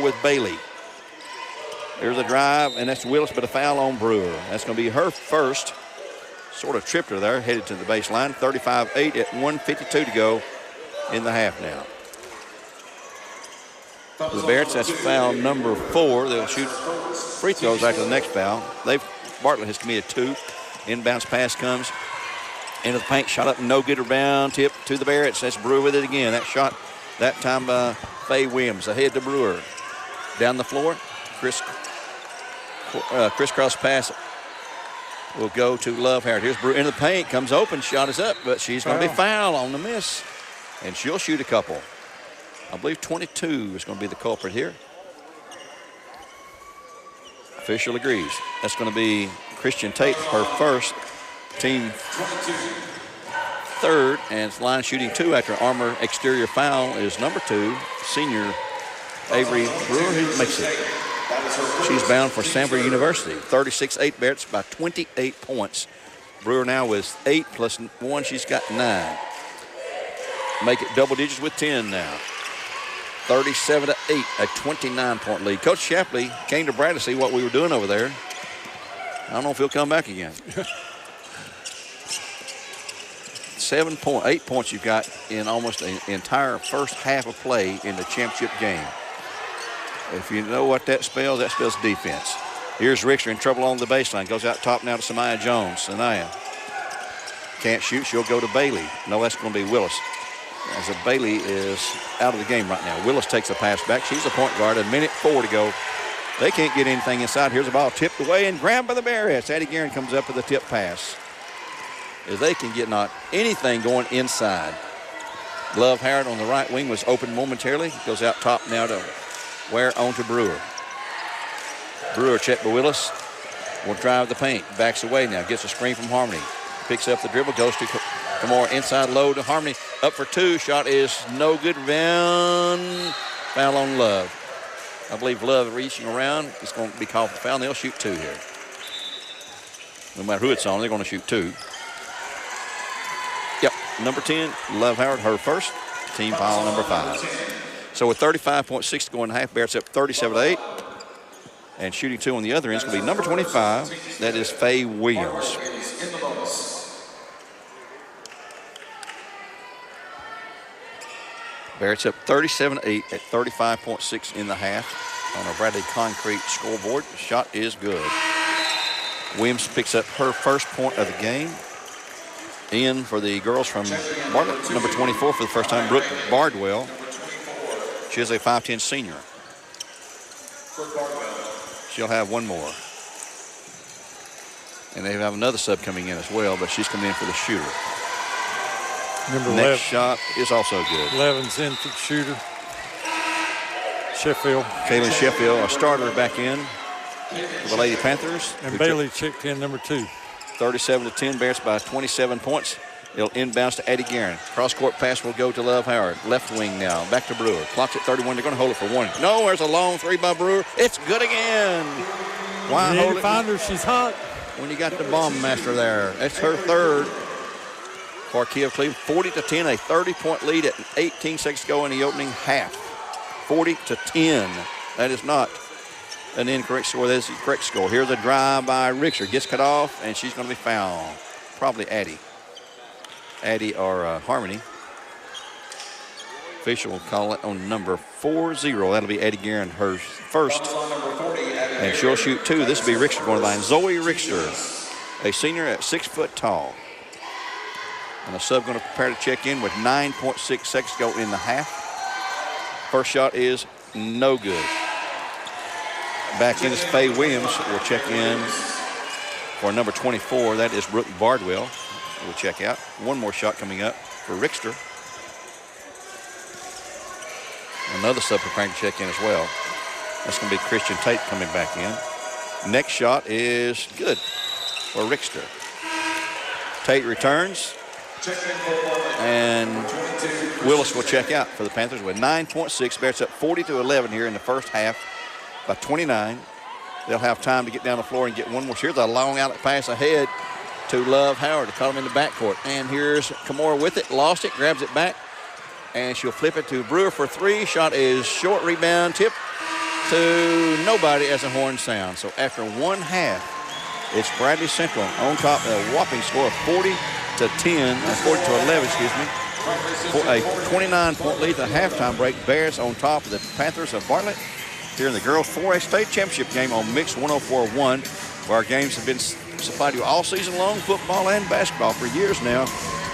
with Bailey. There's a drive, and that's Willis, but a foul on Brewer. That's going to be her first. Sort of tripped her there, headed to the baseline. 35-8 at 1:52 to go in the half now. For the Barretts, that's foul number 4. They'll shoot free throws after the next foul. Bartlett has committed 2. Inbounds pass comes into the paint. Shot up, no good. Rebound tip to the Barretts. That's Brewer with it again. That shot that time by Faye Williams. Ahead to Brewer. Down the floor. Crisscross pass will go to Love Howard. Here's Brewer in the paint. Comes open. Shot is up, but she's going to be fouled on the miss. And she'll shoot a couple. I believe 22 is going to be the culprit here. Official agrees. That's going to be Christian Tate, her first, team third, and it's line shooting 2 after armor exterior foul is number 2, senior Avery Brewer, who makes it. She's bound for Sanford University. 36-8 Barretts by 28 points. Brewer now with 8 plus 1, she's got 9. Make it double digits with 10 now. 37-8, a 29-point lead. Coach Shapley came to Brad to see what we were doing over there. I don't know if he'll come back again. 8 points you've got in almost an entire first half of play in the championship game. If you know what that spells defense. Here's Richter in trouble on the baseline. Goes out top now to Samaya Jones. Samaya can't shoot. She'll go to Bailey. No, that's going to be Willis. As Bailey is out of the game right now. Willis takes the pass back. She's a point guard. 1:04 to go. They can't get anything inside. Here's a ball tipped away and grabbed by the Barretts. Addie Guerin comes up with a tip pass. As they can get not anything going inside. Love Howard on the right wing was open momentarily. Goes out top now to Ware on to Brewer. Brewer checked by Willis. Will drive the paint. Backs away now. Gets a screen from Harmony. Picks up the dribble. Goes to Kamora inside low to Harmony. Up for 2. Shot is no good. Rebound. Foul on Love. I believe Love reaching around. It's going to be called for foul. And they'll shoot 2 here. No matter who it's on, they're going to shoot 2. Yep. Number 10, Love Howard, her first. Team foul number 5. So with 35.6 to go in the half, Barrett's up 37-8. And shooting 2 on the other end is going to be number 25. That is Faye Williams. Barrett's up 37-8 at 35.6 in the half on a Bradley Concrete scoreboard. The shot is good. Williams picks up her first point of the game. In for the girls from Bartlett, number 24 for the first time, Brooke Bardwell. She is a 5'10 senior. She'll have one more. And they have another sub coming in as well, but she's coming in for the shooter. Number Next 11. shot is also good. 11's in for the shooter. Sheffield. Kaylin Sheffield, a starter back in for the Lady Panthers. And Bailey checked in number 2. 37-10, Barretts by 27 points. It'll inbounds to Addie Guerin. Cross-court pass will go to Love Howard. Left wing now, back to Brewer. Clock's at 31, they're going to hold it for 1. No, there's a long 3 by Brewer. It's good again. Why you hold need to it? find her, she's hot. When you got the bomb master there. That's her third for Kiev Cleveland. 40-10, a 30-point lead at 18 seconds to go in the opening half. 40-10. That is not an incorrect score. That is the correct score. Here's a drive by Richter. Gets cut off, and she's going to be fouled. Probably Addie or Harmony. Official will call it on number 40. That'll be Addie Guerin, her first. And she'll shoot 2. This will be Richter going to the line. Zoe Richter, a senior at 6 foot tall. And the sub going to prepare to check in with 9.6 seconds to go in the half. First shot is no good. Back in is Faye Williams. Will check in for number 24. That is Brooke Bardwell. We'll check out. One more shot coming up for Richter. Another sub preparing to check in as well. That's going to be Christian Tate coming back in. Next shot is good for Richter. Tate returns. And Willis will check out for the Panthers with 9.6. Barrett's up 40-11 here in the first half by 29. They'll have time to get down the floor and get one more. Here's a long outlet pass ahead to Love Howard to cut him in the backcourt. And here's Kamora with it, lost it, grabs it back, and she'll flip it to Brewer for 3. Shot is short, rebound, tip to nobody as the horn sounds. So after one half, it's Bradley Central on top, a whopping score of 40 to 10, 40 to 11, excuse me. For a 29-point lead at the halftime break. Bears on top of the Panthers of Bartlett here in the girls 4A state championship game on Mix 104.1, where our games have been supplied to you all season long, football and basketball for years now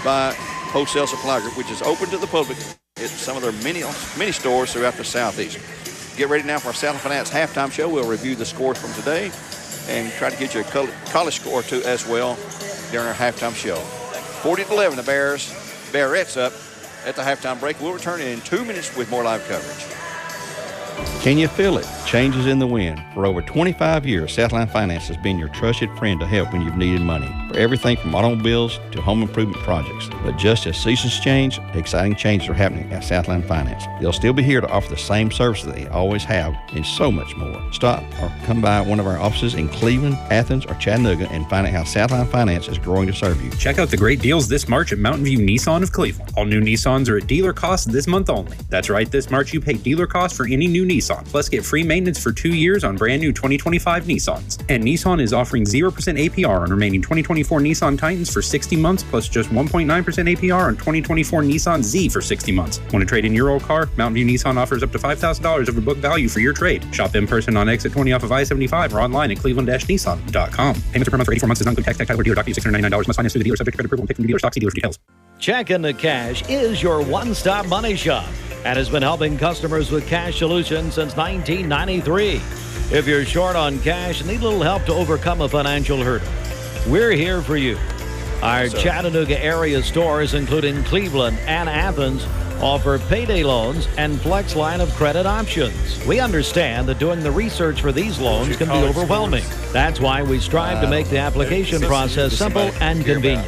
by Wholesale Supply Group, which is open to the public at some of their many stores throughout the Southeast. Get ready now for our Southland Finance halftime show. We'll review the scores from today and try to get you a college score or two as well during our halftime show. 40 to 11, the Bearettes up at the halftime break. We'll return in 2 minutes with more live coverage. Can you feel it? Changes in the wind. For over 25 years, Southline Finance has been your trusted friend to help when you've needed money for everything from automobiles to home improvement projects. But just as seasons change, exciting changes are happening at Southline Finance. They'll still be here to offer the same services they always have and so much more. Stop or come by one of our offices in Cleveland, Athens, or Chattanooga and find out how Southline Finance is growing to serve you. Check out the great deals this March at Mountain View Nissan of Cleveland. All new Nissans are at dealer cost this month only. That's right, this March you pay dealer cost for any new Nissan. Plus get free maintenance for 2 years on brand new 2025 Nissans. And Nissan is offering 0% APR on remaining 2024 Nissan Titans for 60 months, plus just 1.9% APR on 2024 Nissan Z for 60 months. Want to trade in your old car? Mountain View Nissan offers up to $5,000 over book value for your trade. Shop in person on exit 20 off of I-75 or online at cleveland-nissan.com. Payments are per month for 84 months. Does not include tax, title, or dealer document. $699 must finance through the dealer, subject to credit approval and pick from the dealer stock. See dealer for details. Check into Cash is your one-stop money shop and has been helping customers with cash solutions since 1993. If you're short on cash and need a little help to overcome a financial hurdle, we're here for you. Our Chattanooga area stores, including Cleveland and Athens, offer payday loans and flex line of credit options. We understand that doing the research for these loans can be overwhelming. That's why we strive to make the application process simple and convenient.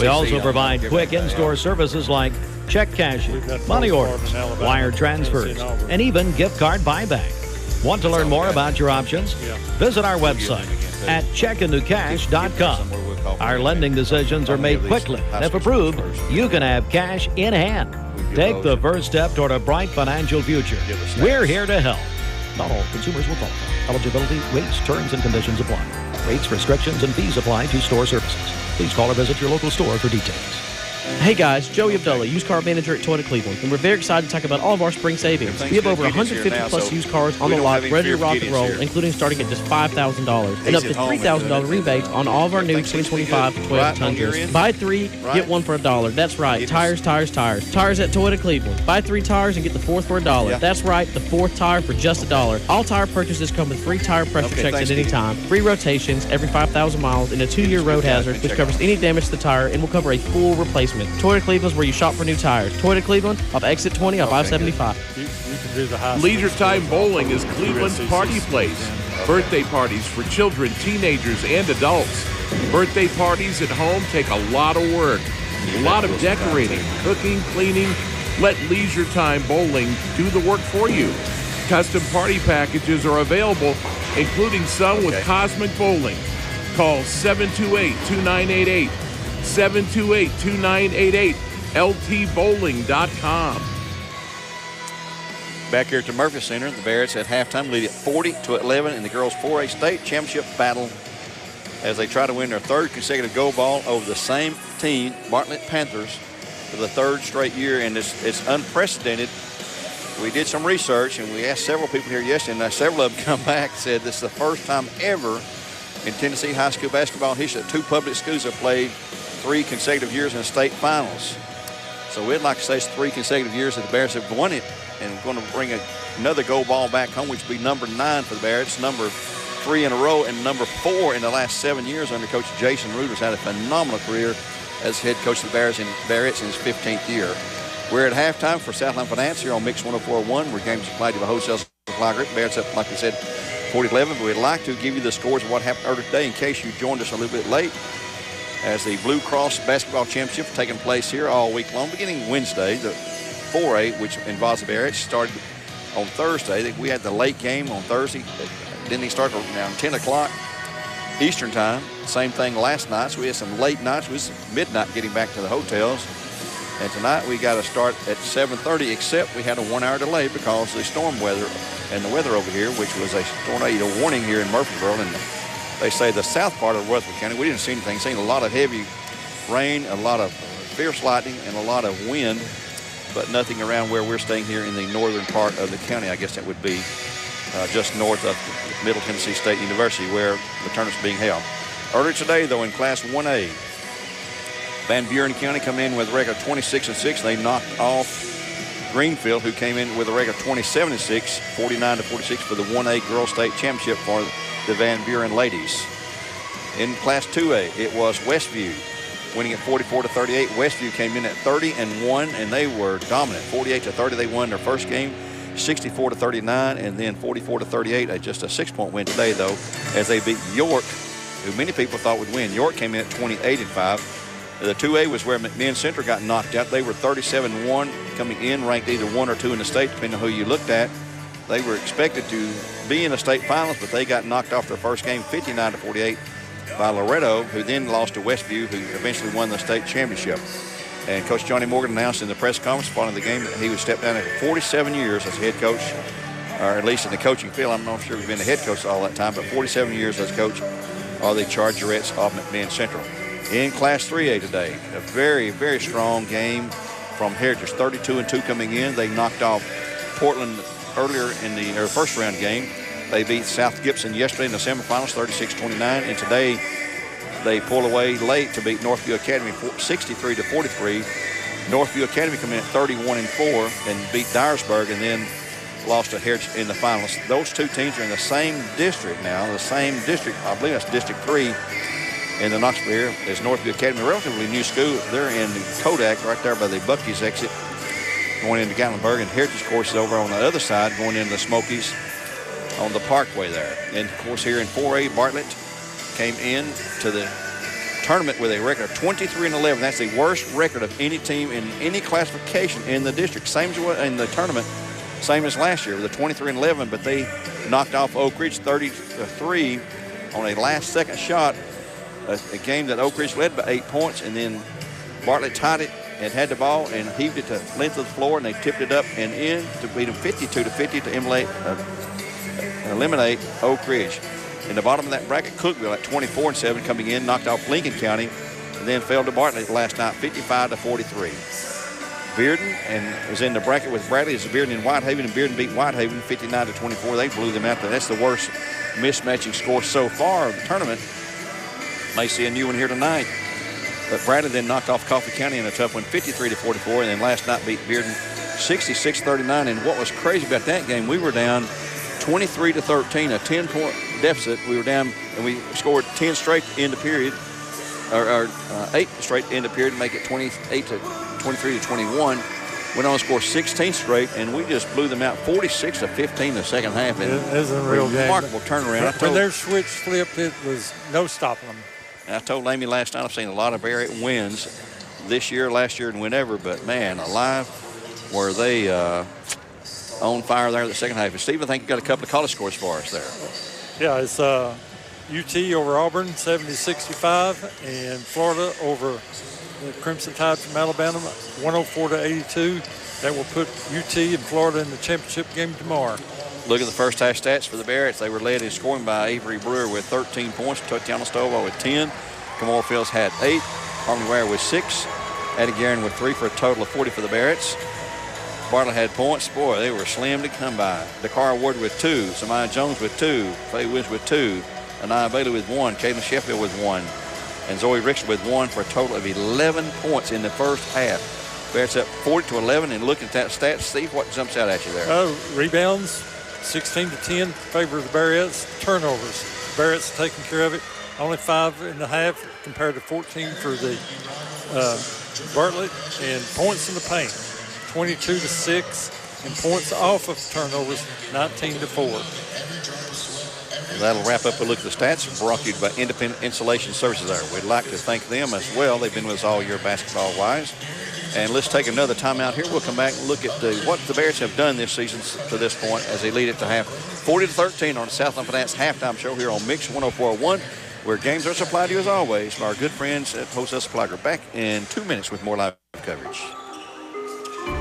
We also provide quick in-store services like check cashing, money orders, wire transfers, and even gift card buyback. Want to learn more about your options? Visit our website at checkintocash.com. Our lending decisions are made quickly, and if approved, you can have cash in hand. Take the first step toward a bright financial future. We're here to help. Not all consumers will qualify. Eligibility, rates, terms, and conditions apply. Rates, restrictions, and fees apply to store services. Please call or visit your local store for details. Hey guys, Joey Abdullah, used car manager at Toyota Cleveland, and we're very excited to talk about all of our spring savings. We have over 150 plus used cars on the lot ready to rock and roll, including starting at just $5,000 and up to $3,000 rebates on all of our new 2025 Toyota Tundras. Buy three, get one for $1. That's right, tires, tires, tires. Tires at Toyota Cleveland. Buy 3 tires and get the fourth for $1. That's right, the fourth tire for just $1. All tire purchases come with free tire pressure checks at any time, free rotations every 5,000 miles, and a 2-year road hazard, which covers any damage to the tire and will cover a full replacement. Toyota Cleveland's where you shop for new tires. Toyota Cleveland off exit 20 off I-75. Leisure Time Bowling is Cleveland's party place. Birthday parties for children, teenagers, and adults. Birthday parties at home take a lot of work. A lot of decorating, cooking, cleaning. Let Leisure Time Bowling do the work for you. Custom party packages are available, including some with Cosmic Bowling. Call 728-2988. 728-2988, ltbowling.com. Back here at the Murphy Center, the Bears at halftime lead at 40 to 11 in the girls 4A state championship battle as they try to win their third consecutive gold ball over the same team, Bartlett Panthers, for the third straight year, and it's unprecedented. We did some research, and we asked several people here yesterday, and several of them come back and said this is the first time ever in Tennessee high school basketball history that 2 public schools have played 3 consecutive years in the state finals. So we'd like to say it's 3 consecutive years that the Bears have won it, and we're going to bring another gold ball back home, which will be number 9 for the Bears. It's number 3 in a row and number 4 in the last 7 years under Coach Jason Root, who's had a phenomenal career as head coach of the Bears in his 15th year. We're at halftime for Southland Finance here on Mix 104.1, where games are played to the Wholesale Supply Group. Bears up, like we said, 40-11, but we'd like to give you the scores of what happened earlier today in case you joined us a little bit late, as the Blue Cross Basketball Championship taking place here all week long, beginning Wednesday. The 4A, which involves the Bears, started on Thursday. We had the late game on Thursday. Didn't even start around 10 o'clock Eastern time. Same thing last night, so we had some late nights. It was midnight getting back to the hotels. And tonight we got to start at 7:30, except we had a 1-hour delay because of the storm weather and the weather over here, which was a tornado warning here in Murfreesboro. And they say the south part of Rutherford County, we didn't see anything. Seen a lot of heavy rain, a lot of fierce lightning, and a lot of wind, but nothing around where we're staying here in the northern part of the county. I guess that would be just north of Middle Tennessee State University, where the tournament's being held. Earlier today, though, in Class 1A, Van Buren County come in with a record 26-6. They knocked off Greenfield, who came in with a record 27-6, 49-46 for the 1A Girls State Championship for the Van Buren ladies. In Class 2A, it was Westview winning at 44-38. Westview came in at 30-1, and they were dominant. 48-30, they won their first game. 64-39, and then 44-38. Just a 6-point win today, though, as they beat York, who many people thought would win. York came in at 28-5. The 2A was where McMinn Center got knocked out. They were 37-1, coming in ranked either 1 or 2 in the state, depending on who you looked at. They were expected to be in the state finals, but they got knocked off their first game, 59-48, by Loretto, who then lost to Westview, who eventually won the state championship. And Coach Johnny Morgan announced in the press conference following the game that he would step down after 47 years as head coach, or at least in the coaching field. I'm not sure he's been the head coach all that time, but 47 years as coach of the Chargerettes of McMinn Central. In Class 3A today, a very, very strong game from Heritage, 32-2 coming in. They knocked off Portland earlier in the first round game. They beat South Gibson yesterday in the semifinals, 36-29, and today they pull away late to beat Northview Academy 63-43. Northview Academy come in at 31-4 and beat Dyersburg, and then lost to Heritage in the finals. Those two teams are in the same district now. The same district, I believe that's District 3 in the Knoxville area, is Northview Academy, a relatively new school. They're in Kodak right there by the Buc-ee's exit going into Gatlinburg, and Heritage, of course, is over on the other side going into the Smokies on the Parkway there. And, of course, here in 4A, Bartlett came in to the tournament with a record of 23-11. That's the worst record of any team in any classification in the district. Same as in the tournament, same as last year with a 23-11, but they knocked off Oak Ridge 30-3 on a last-second shot, a game that Oak Ridge led by 8 points, and then Bartlett tied it and had the ball and heaved it to the length of the floor, and they tipped it up and in to beat them 52-50 to eliminate Oak Ridge. In the bottom of that bracket, Cookville at 24-7 coming in, knocked off Lincoln County, and then fell to Bartlett last night, 55-43. Bearden and is in the bracket with Bradley. It's Bearden and Whitehaven, and Bearden beat Whitehaven 59-24. They blew them out. That's the worst mismatching score so far of the tournament. May see a new one here tonight. But Bradley then knocked off Coffee County in a tough one, 53-44, and then last night beat Bearden 66-39. And what was crazy about that game, we were down 23-13, a 10-point deficit. We were down, and we scored 10 straight in the period, or 8 straight in the period to make it 23-21. Went on to score 16 straight, and we just blew them out 46-15 in the second half. And it was a real remarkable game. Turnaround. When their switch flipped, it was no stopping them. I told Amy last night I've seen a lot of Barrett wins this year, last year, and whenever, but man, alive, were they on fire there in the second half. And Steve, I think you got a couple of college scores for us there. Yeah, it's UT over Auburn, 70-65, and Florida over the Crimson Tide from Alabama, 104-82. That will put UT and Florida in the championship game tomorrow. Look at the first half stats for the Barretts. They were led in scoring by Avery Brewer with 13 points, Tatiana Stovall with 10. Kamora Fields had 8. Harmony Ware with 6. Addie Guerin with 3 for a total of 40 for the Barretts. Bartlett had points. Boy, they were slim to come by. Dakara Ward with 2. Samaya Jones with 2. Faye Williams with 2. Anaya Bailey with 1. Caitlin Sheffield with 1. And Zoe Rickson with 1 for a total of 11 points in the first half. Barrett's up 40-11. And looking at that stat, Steve, what jumps out at you there? Rebounds, 16-10 in favor of the Barretts. Turnovers, Barrett's taking care of it. Only 5 in the half compared to 14 for the Bartlett. And points in the paint, 22-6. And points off of turnovers, 19-4. That'll wrap up a look at the stats brought to you by Independent Insulation Services there. We'd like to thank them as well. They've been with us all year basketball-wise. And let's take another timeout here. We'll come back and look at what the Bears have done this season to this point as they lead it to half 40-13 on the Southland Finance halftime show here on Mix 104.1, where games are supplied to you as always by our good friends at Post Supply Group. Back in 2 minutes with more live coverage.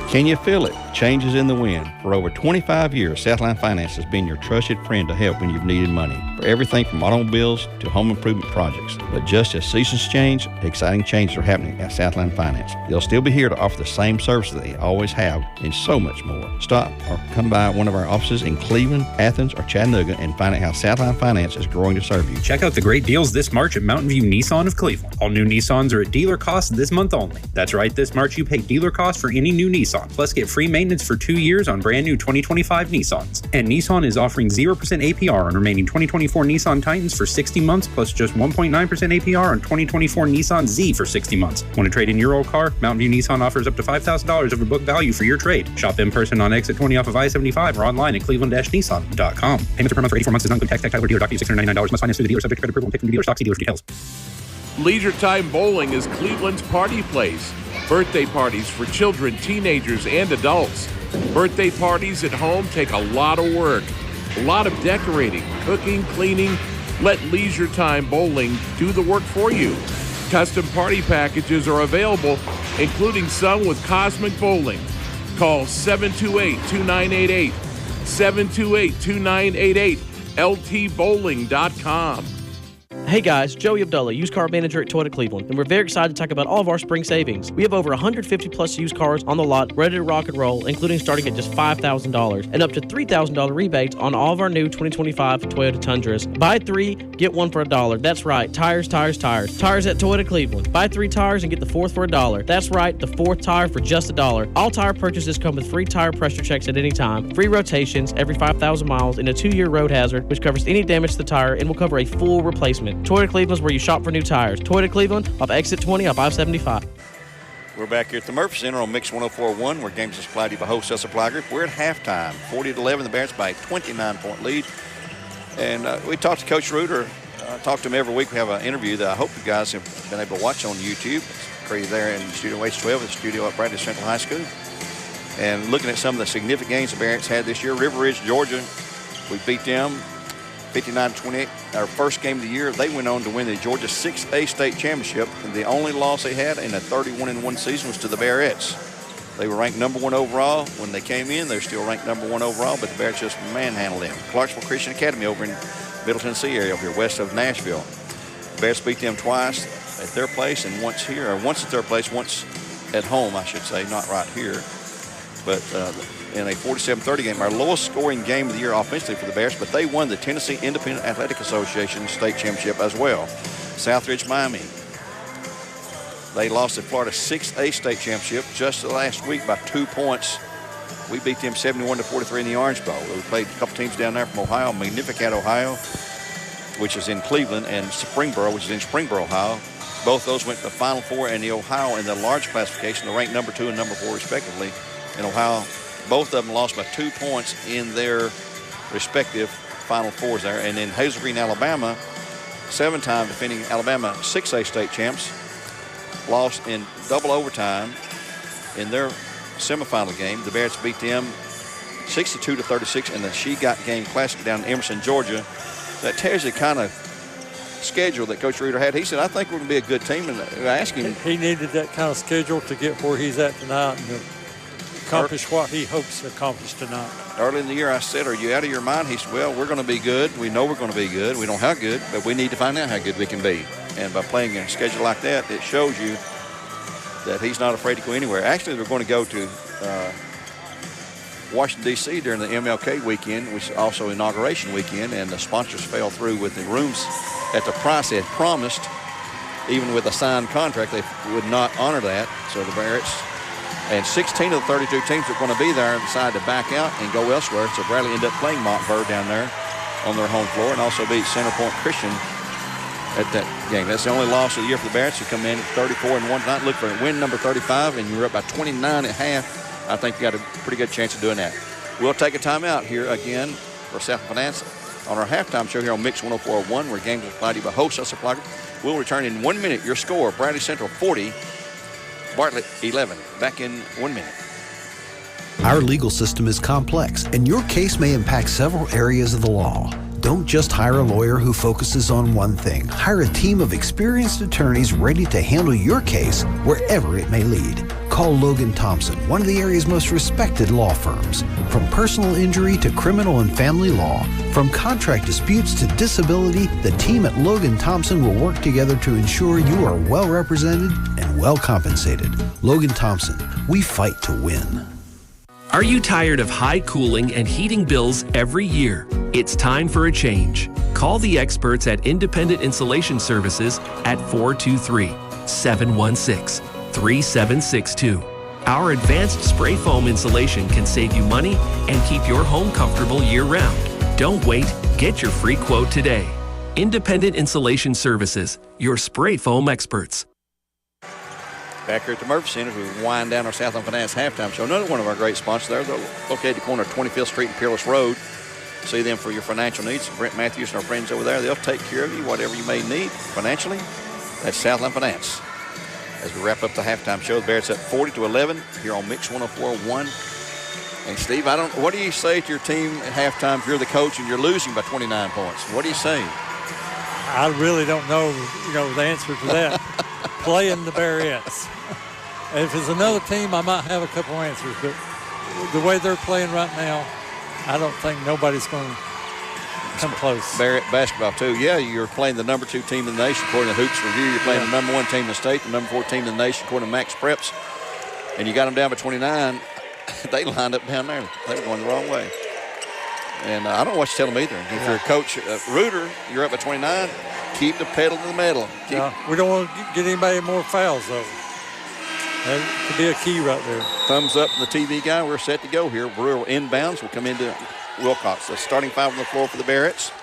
Can you feel it? Changes in the wind. For over 25 years, Southline Finance has been your trusted friend to help when you've needed money for everything from automobiles to home improvement projects. But just as seasons change, exciting changes are happening at Southline Finance. They'll still be here to offer the same services they always have and so much more. Stop or come by one of our offices in Cleveland, Athens, or Chattanooga and find out how Southline Finance is growing to serve you. Check out the great deals this March at Mountain View Nissan of Cleveland. All new Nissans are at dealer cost this month only. That's right, this March you pay dealer cost for any new Nissan. Plus, get free maintenance for 2 years on brand new 2025 Nissans. And Nissan is offering 0% APR on remaining 2024 Nissan Titans for 60 months, plus just 1.9% APR on 2024 Nissan Z for 60 months. Want to trade in your old car? Mountain View Nissan offers up to $5,000 over book value for your trade. Shop in person on exit 20 off of I-75 or online at cleveland-nissan.com. Payments are per month for 84 months. Does not include tax, title, or dealer document. $699. Must finance through the dealer. Subject to credit approval and pick from the dealer stock. See dealer for details. Leisure Time Bowling is Cleveland's party place. Birthday parties for children, teenagers, and adults. Birthday parties at home take a lot of work, a lot of decorating, cooking, cleaning. Let Leisure Time Bowling do the work for you. Custom party packages are available, including some with Cosmic Bowling. Call 728-2988, 728-2988, ltbowling.com. Hey guys, Joey Abdullah, used car manager at Toyota Cleveland, and we're very excited to talk about all of our spring savings. We have over 150 plus used cars on the lot ready to rock and roll, including starting at just $5,000 and up to $3,000 rebates on all of our new 2025 Toyota Tundras. Buy 3, get 1 for $1. That's right, tires, tires, tires. Tires at Toyota Cleveland. Buy 3 tires and get the 4th for $1. That's right, the 4th tire for just $1. All tire purchases come with free tire pressure checks at any time, free rotations every 5,000 miles, and a 2-year road hazard, which covers any damage to the tire and will cover a full replacement. Toyota Cleveland is where you shop for new tires. Toyota Cleveland off exit 20 off I-75. We're back here at the Murphy Center on Mix 104.1, where games are supplied to you by Wholesale Supply Group. We're at halftime, 40-11. The Bears by a 29-point lead. And we talked to Coach Reuter. Talk to him every week. We have an interview that I hope you guys have been able to watch on YouTube. It's created there in Studio H12, the studio at Bradley Central High School. And looking at some of the significant games the Bears had this year, River Ridge, Georgia, we beat them 59-28. Our first game of the year, they went on to win the Georgia 6A state championship. And the only loss they had in a 31-1 season was to the Bearettes. They were ranked number 1 overall. When they came in, they're still ranked number 1 overall, but the Bears just manhandled them. Clarksville Christian Academy over in Middle Tennessee area over here, west of Nashville. The Bears beat them twice at their place and once here, or once at their place, once at home, I should say, not right here. But in a 47-30 game, our lowest scoring game of the year offensively for the Bears, but they won the Tennessee Independent Athletic Association state championship as well. Southridge, Miami. They lost the Florida 6A state championship just last week by 2 points. We beat them 71-43 in the Orange Bowl. We played a couple teams down there from Ohio, Magnificat, Ohio, which is in Cleveland, and Springboro, which is in Springboro, Ohio. Both those went to the Final Four, and the Ohio in the large classification, they're ranked number 2 and number 4 respectively. In Ohio, both of them lost by 2 points in their respective Final Fours there. And then Hazel Green, Alabama, 7-time defending Alabama 6A state champs, lost in double overtime in their semifinal game. The Bears beat them 62-36 in the She Got Game Classic down in Emerson, Georgia. That tells you the kind of schedule that Coach Reuter had. He said, I think we're going to be a good team. And I asked him. He needed that kind of schedule to get where he's at tonight and to accomplish what he hopes to accomplish tonight. Early in the year, I said, are you out of your mind? He said, well, we're going to be good. We know we're going to be good. We don't know how good, but we need to find out how good we can be. And by playing a schedule like that, it shows you that he's not afraid to go anywhere. Actually, they're going to go to Washington, D.C. during the MLK weekend, which is also inauguration weekend, and the sponsors fell through with the rooms at the price they had promised. Even with a signed contract, they would not honor that. So the Barretts and 16 of the 32 teams that are going to be there decided to back out and go elsewhere. So Bradley ended up playing Montverde down there on their home floor and also beat Center Point Christian at that game. That's the only loss of the year for the Barretts, who come in at 34-1 tonight. Look for win number 35, and you're up by 29 at half. I think you got a pretty good chance of doing that. We'll take a timeout here again for South Finance on our halftime show here on Mix 104.1, where games are supplied to you by Wholesale Supply Group. We'll return in 1 minute. Your score: Bradley Central 40, Bartlett 11. Back in 1 minute. Our legal system is complex, and your case may impact several areas of the law. Don't just hire a lawyer who focuses on one thing. Hire a team of experienced attorneys ready to handle your case wherever it may lead. call Logan Thompson, one of the area's most respected law firms. From personal injury to criminal and family law, from contract disputes to disability, the team at Logan Thompson will work together to ensure you are well represented and well compensated. Logan Thompson, we fight to win. Are you tired of high cooling and heating bills every year? It's time for a change. Call the experts at Independent Insulation Services at 423-716-3762. Our advanced spray foam insulation can save you money and keep your home comfortable year-round. Don't wait. Get your free quote today. Independent Insulation Services, your spray foam experts. Back here at the Murphy Center, we wind down our Southland Finance halftime show. Another one of our great sponsors there. They're located at the corner of 25th Street and Peerless Road. See them for your financial needs. Brent Matthews and our friends over there, they'll take care of you, whatever you may need financially. That's Southland Finance. As we wrap up the halftime show, the Barrett's up 40-11 here on Mix 104.1. And Steve, what do you say to your team at halftime if you're the coach and you're losing by 29 points? What do you say? I really don't know, the answer to that. Playing the Barretts. If it's another team, I might have a couple answers, but the way they're playing right now, I don't think nobody's going to come close. Barrett basketball, too. Yeah, you're playing the number 2 team in the nation, according to Hoops Review. You're playing the number 1 team in the state, the number 4 team in the nation, according to Max Preps. And you got them down by 29. They lined up down there. They were going the wrong way. And I don't know what you tell them either. If you're a coach, Reuter, you're up by 29, keep the pedal to the metal. We don't want to get anybody more fouls, though. That could be a key right there. Thumbs up from the TV guy. We're set to go here. Brewer inbounds will come into Wilcox. The starting 5 on the floor for the Barretts.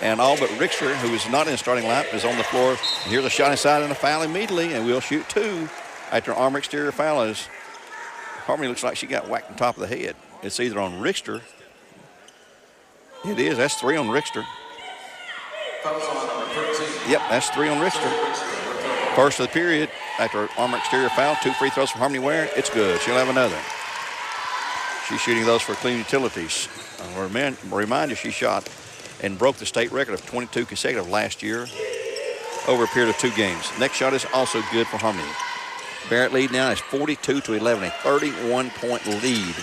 And all but Richter, who is not in the starting lineup, is on the floor. And here's a shot inside and a foul immediately, and we'll shoot 2 after an armor exterior foul. As Harmony looks like she got whacked on top of the head. It's either on Richter. It is. That's 3 on Richter. Yep, that's 3 on Richter. First of the period, after armor exterior foul, 2 free throws from Harmony Ware. It's good. She'll have another. She's shooting those for Clean Utilities. I'll remind you, she shot and broke the state record of 22 consecutive last year over a period of 2 games. Next shot is also good for Harmony. Barrett lead now is 42-11, a 31-point lead.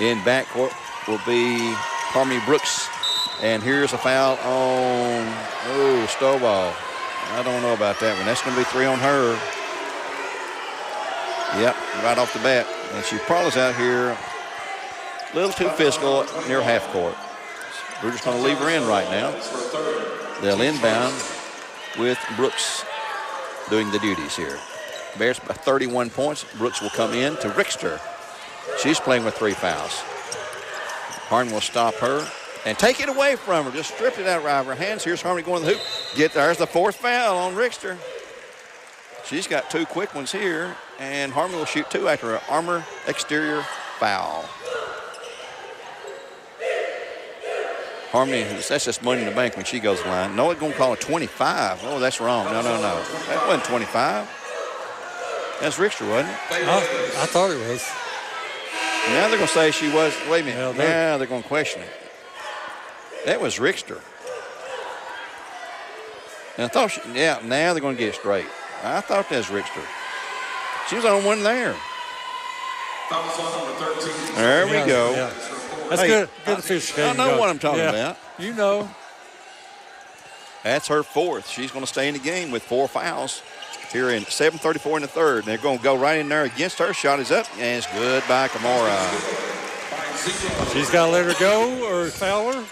In backcourt will be Harmony Brooks. And here's a foul on, Stovall. I don't know about that one. That's going to be 3 on her. Yep, right off the bat. And she probably's out here a little too physical near half court. We're just going to leave her in right now. They'll inbound with Brooks doing the duties here. Bears by 31 points. Brooks will come in to Richter. She's playing with 3 fouls. Harmon will stop her and take it away from her. Just stripped it out right of her hands. Here's Harmony going to the hoop. There's the 4th foul on Richter. She's got 2 quick ones here, and Harmony will shoot 2 after an armor exterior foul. Harmony, that's just money in the bank when she goes to the line. No, it's going to call it 25. Oh, that's wrong. No. That wasn't 25. That's Richter, wasn't it? I thought it was. Now they're going to say she was. Wait a minute. Now they're going to question it. That was Richter. And I thought, now they're going to get it straight. I thought that was Richter. She was on one there. There we go. Yeah. That's good officiating. I know what I'm talking about. You know. That's her 4th. She's going to stay in the game with 4 fouls here in 7:34 in the 3rd. They're going to go right in there against her. Shot is up, and it's good by Kamara. She's got to let her go or foul her.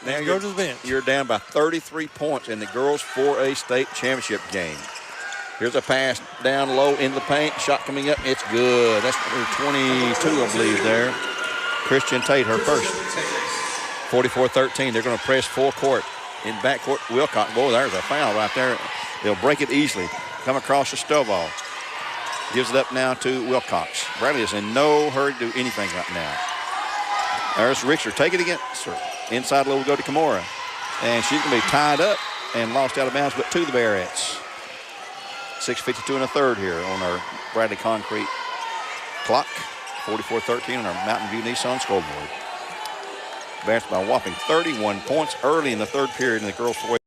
Now go to the bench. You're down by 33 points in the girls 4A state championship game. Here's a pass down low in the paint. Shot coming up. It's good. That's number 22, I believe, there. Christian Tate, her first. 44-13. They're going to press full court. In backcourt, Wilcox. Boy, there's a foul right there. They'll break it easily. Come across the Stovall. Gives it up now to Wilcox. Bradley is in no hurry to do anything right now. There's Richter. Take it against her. Inside low will go to Kimura. And she's going to be tied up and lost out of bounds, but to the Barretts. 6:52 in the 3rd here on our Bradley Concrete clock. 44-13 on our Mountain View Nissan scoreboard. Barretts by a whopping 31 points early in the 3rd period in the girls' 4A